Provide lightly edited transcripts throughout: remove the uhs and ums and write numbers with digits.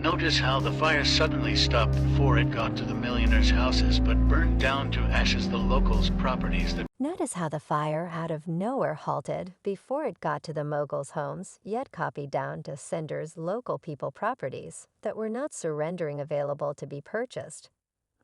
Notice how the fire suddenly stopped before it got to the millionaires' houses, but burned down to ashes the locals' properties that Notice how the fire out of nowhere halted before it got to the moguls' homes, yet copied down to cinders local people properties that were not surrendering available to be purchased.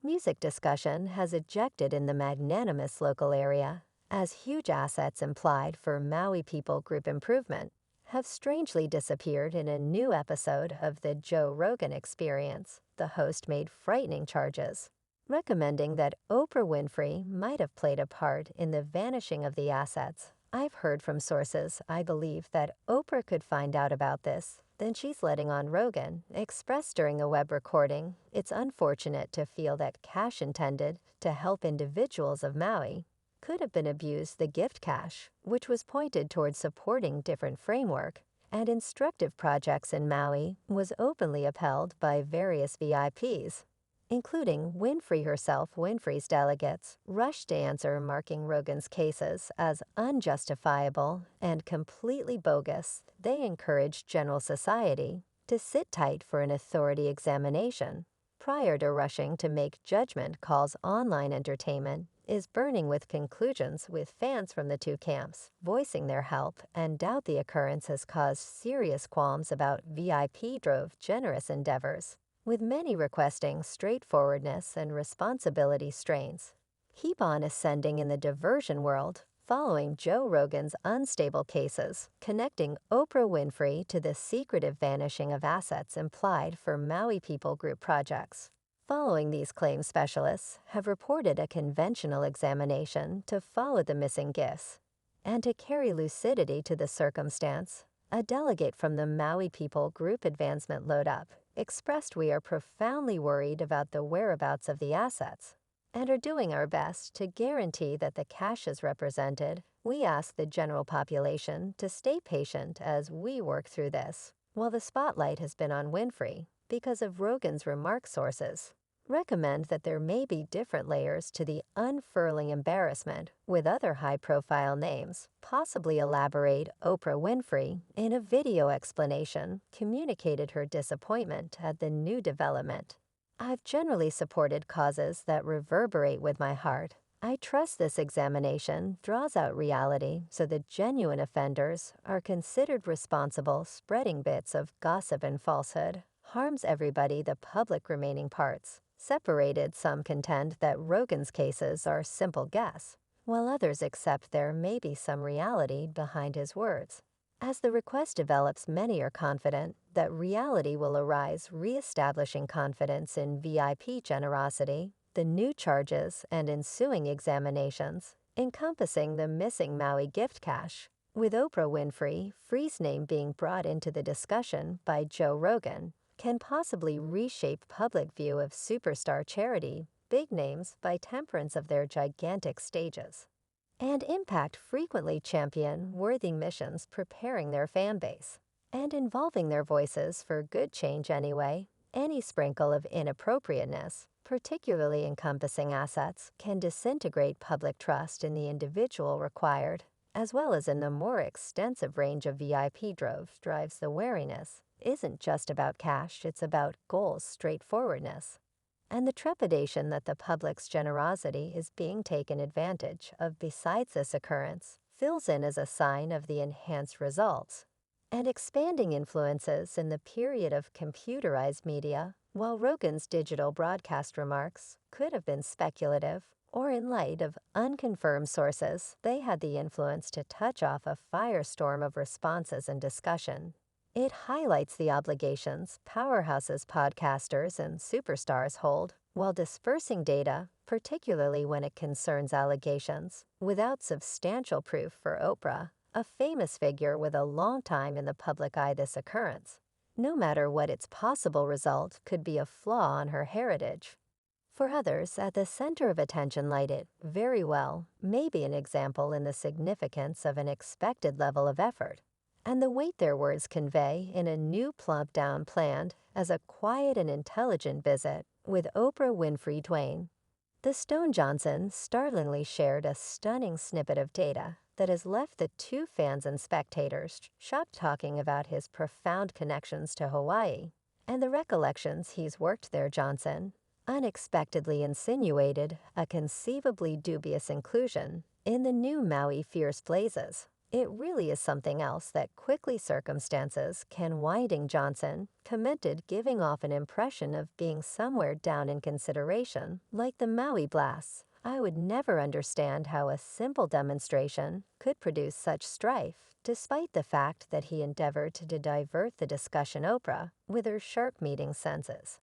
Music discussion has ejected in the magnanimous local area, as huge assets implied for Maui people group improvement have strangely disappeared in a new episode of the Joe Rogan Experience. The host made frightening charges, recommending that Oprah Winfrey might have played a part in the vanishing of the assets. I've heard from sources I believe that Oprah could find out about this, then she's letting on Rogan, expressed during a web recording. It's unfortunate to feel that cash intended to help individuals of Maui could have been abused. The gift cash, which was pointed towards supporting different framework and instructive projects in Maui, was openly upheld by various VIPs, including Winfrey herself. Winfrey's delegates rushed to answer, marking Rogan's cases as unjustifiable and completely bogus. They encouraged general society to sit tight for an authority examination prior to rushing to make judgment calls. Online entertainment is burning with conclusions, with fans from the two camps voicing their help and doubt. The occurrence has caused serious qualms about VIP drove generous endeavors, with many requesting straightforwardness and responsibility. Strains keep on ascending in the diversion world following Joe Rogan's unstable cases, connecting Oprah Winfrey to the secretive vanishing of assets implied for Maui People Group projects. Following these claims, specialists have reported a conventional examination to follow the missing gifts and to carry lucidity to the circumstance. A delegate from the Maui People Group Advancement Load Up expressed, "We are profoundly worried about the whereabouts of the assets and are doing our best to guarantee that the cash is represented. We ask the general population to stay patient as we work through this." While the spotlight has been on Winfrey because of Rogan's remarks, sources recommend that there may be different layers to the unfurling embarrassment with other high-profile names. Possibly elaborate. Oprah Winfrey, in a video explanation, communicated her disappointment at the new development. "I've generally supported causes that reverberate with my heart. I trust this examination draws out reality so that genuine offenders are considered responsible. Spreading bits of gossip and falsehood harms everybody. The public remaining parts separated. Some contend that Rogan's cases are simple guess, while others accept there may be some reality behind his words. As the request develops, many are confident that reality will arise, re-establishing confidence in VIP generosity. The new charges and ensuing examinations, encompassing the missing Maui gift cash, with Oprah Winfrey Free's name being brought into the discussion by Joe Rogan, can possibly reshape public view of superstar charity big names by temperance of their gigantic stages, and impact frequently champion worthy missions, preparing their fan base and involving their voices for good change anyway. Any sprinkle of inappropriateness, particularly encompassing assets, can disintegrate public trust in the individual required, as well as in the more extensive range of VIP drives. The wariness isn't just about cash, it's about goals, straightforwardness, and the trepidation that the public's generosity is being taken advantage of. Besides, this occurrence fills in as a sign of the enhanced results and expanding influences in the period of computerized media. While Rogan's digital broadcast remarks could have been speculative, or in light of unconfirmed sources, they had the influence to touch off a firestorm of responses and discussion. It highlights the obligations powerhouses, podcasters, and superstars hold while dispersing data, particularly when it concerns allegations, without substantial proof. For Oprah, a famous figure with a long time in the public eye, this occurrence, no matter what its possible result, could be a flaw on her heritage. For others, at the center of attention, light it very well may be an example in the significance of an expected level of effort and the weight their words convey in a new plump down planned as a quiet and intelligent visit with Oprah Winfrey Dwayne. The Stone Johnson startlingly shared a stunning snippet of data that has left the two fans and spectators shocked, talking about his profound connections to Hawaii and the recollections he's worked there, Johnson unexpectedly insinuated a conceivably dubious inclusion in the new Maui Fierce Blazes. It really is something else that quickly circumstances can winding Johnson commented, giving off an impression of being somewhere down in consideration, like the Maui blasts. I would never understand how a simple demonstration could produce such strife, despite the fact that he endeavored to divert the discussion Oprah with her sharp meeting senses.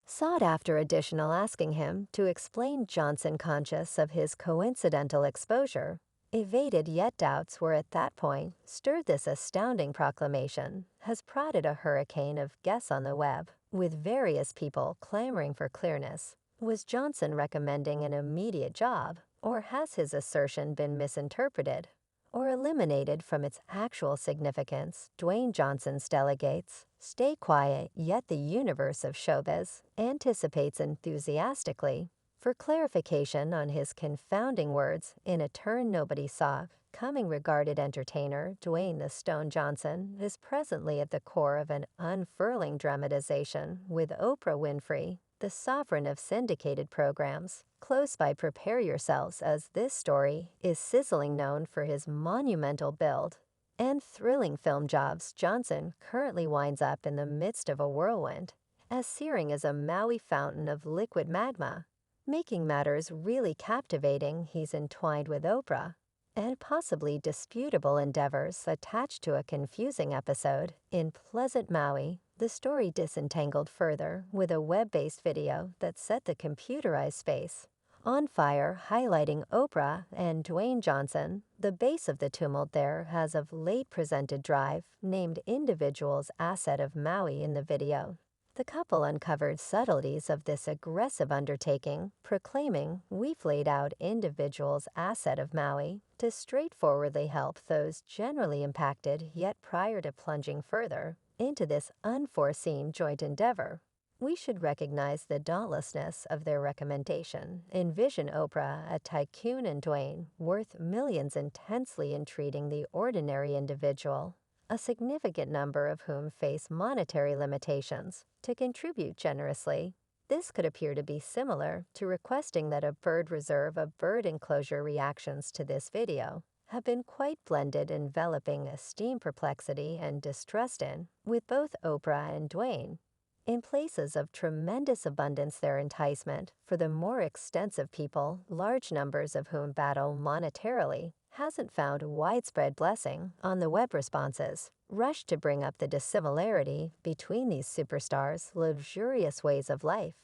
Sought after additional asking him to explain Johnson conscious of his coincidental exposure, evaded yet doubts were at that point stirred this astounding proclamation has prodded a hurricane of guess on the web, with various people clamoring for clearness. Was Johnson recommending an immediate job, or has his assertion been misinterpreted or eliminated from its actual significance? Dwayne Johnson's delegates stay quiet, yet the universe of showbiz anticipates enthusiastically for clarification on his confounding words in a turn nobody saw coming. Regarded entertainer Dwayne "The Stone" Johnson is presently at the core of an unfurling dramatization with Oprah Winfrey, the sovereign of syndicated programs, close by. Prepare yourselves, as this story is sizzling. Known for his monumental build and thrilling film jobs, Johnson currently winds up in the midst of a whirlwind, as searing as a Maui fountain of liquid magma. Making matters really captivating, he's entwined with Oprah and possibly disputable endeavors attached to a confusing episode in pleasant Maui. The story disentangled further with a web-based video that set the computerized space on fire, highlighting Oprah and Dwayne Johnson. The base of the tumult there has of late presented Drive, named individual's asset of Maui in the video. The couple uncovered subtleties of this aggressive undertaking, proclaiming, "We've laid out individual's asset of Maui to straightforwardly help those generally impacted." Yet prior to plunging further into this unforeseen joint endeavor, we should recognize the dauntlessness of their recommendation. Envision Oprah, a tycoon, and Dwayne, worth millions, intensely entreating the ordinary individual, a significant number of whom face monetary limitations, to contribute generously. This could appear to be similar to requesting that a bird reserve a bird enclosure. Reactions to this video have been quite blended, enveloping esteem, perplexity, and distrust in, with both Oprah and Dwayne. In places of tremendous abundance, their enticement for the more extensive people, large numbers of whom battle monetarily, hasn't found widespread blessing on the web. Responses rush to bring up the dissimilarity between these superstars' luxurious ways of life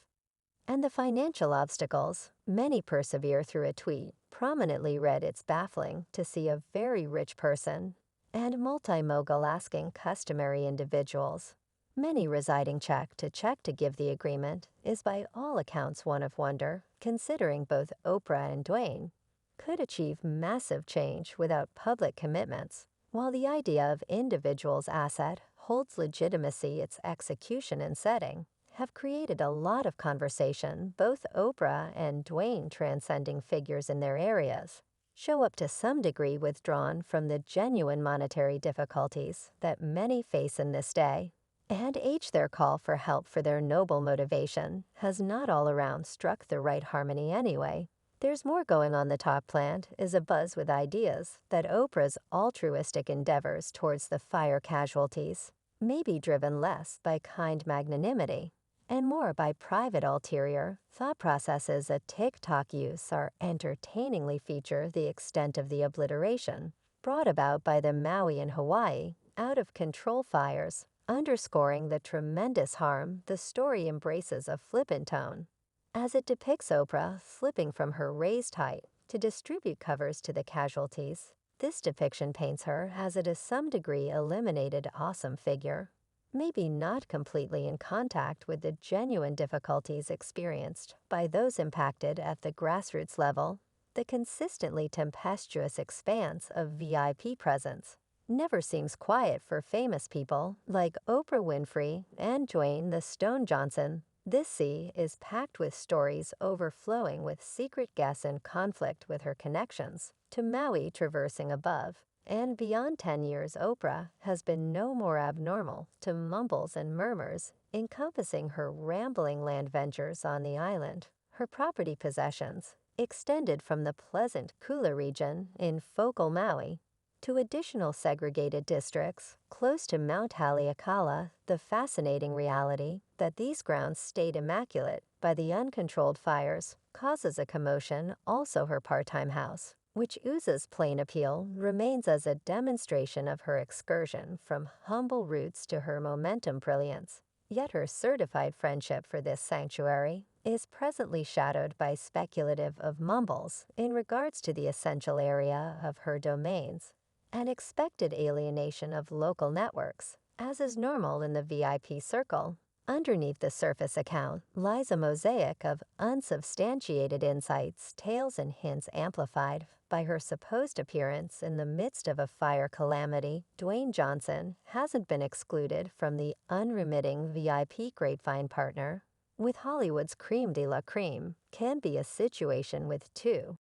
and the financial obstacles many persevere through. A tweet prominently read, "It's baffling to see a very rich person and multi-mogul asking customary individuals, many residing check to give the agreement is by all accounts one of wonder, considering both Oprah and Dwayne could achieve massive change without public commitments. While the idea of individual's asset holds legitimacy, its execution and setting have created a lot of conversation. Both Oprah and Dwayne, transcending figures in their areas, show up to some degree withdrawn from the genuine monetary difficulties that many face in this day. And their call for help for their noble motivation has not all around struck the right harmony anyway. There's more going on. The top plant is abuzz with ideas that Oprah's altruistic endeavors towards the fire casualties may be driven less by kind magnanimity and more by private ulterior thought processes. A TikTok use are entertainingly feature the extent of the obliteration brought about by the Maui and Hawaii out-of-control fires, underscoring the tremendous harm. The story embraces a flippant tone as it depicts Oprah slipping from her raised height to distribute covers to the casualties. This depiction paints her as a to some degree eliminated awesome figure, maybe not completely in contact with the genuine difficulties experienced by those impacted at the grassroots level. The consistently tempestuous expanse of VIP presence never seems quiet for famous people like Oprah Winfrey and Dwayne "The Stone" Johnson. This sea is packed with stories overflowing with secret guests and conflict with her connections to Maui, traversing above And beyond 10 years, Oprah has been no more abnormal to mumbles and murmurs encompassing her rambling land ventures on the island. Her property possessions extended from the pleasant Kula region in Focal Maui to additional segregated districts close to Mount Haleakala. The fascinating reality that these grounds stayed immaculate by the uncontrolled fires causes a commotion. Also, her part-time house, which oozes plain appeal, remains as a demonstration of her excursion from humble roots to her momentum brilliance. Yet her certified friendship for this sanctuary is presently shadowed by speculative of mumbles in regards to the essential area of her domains and expected alienation of local networks, as is normal in the VIP circle. Underneath the surface account lies a mosaic of unsubstantiated insights, tales, and hints amplified by her supposed appearance in the midst of a fire calamity. Dwayne Johnson hasn't been excluded from the unremitting VIP grapevine partner. With Hollywood's creme de la creme can be a situation with two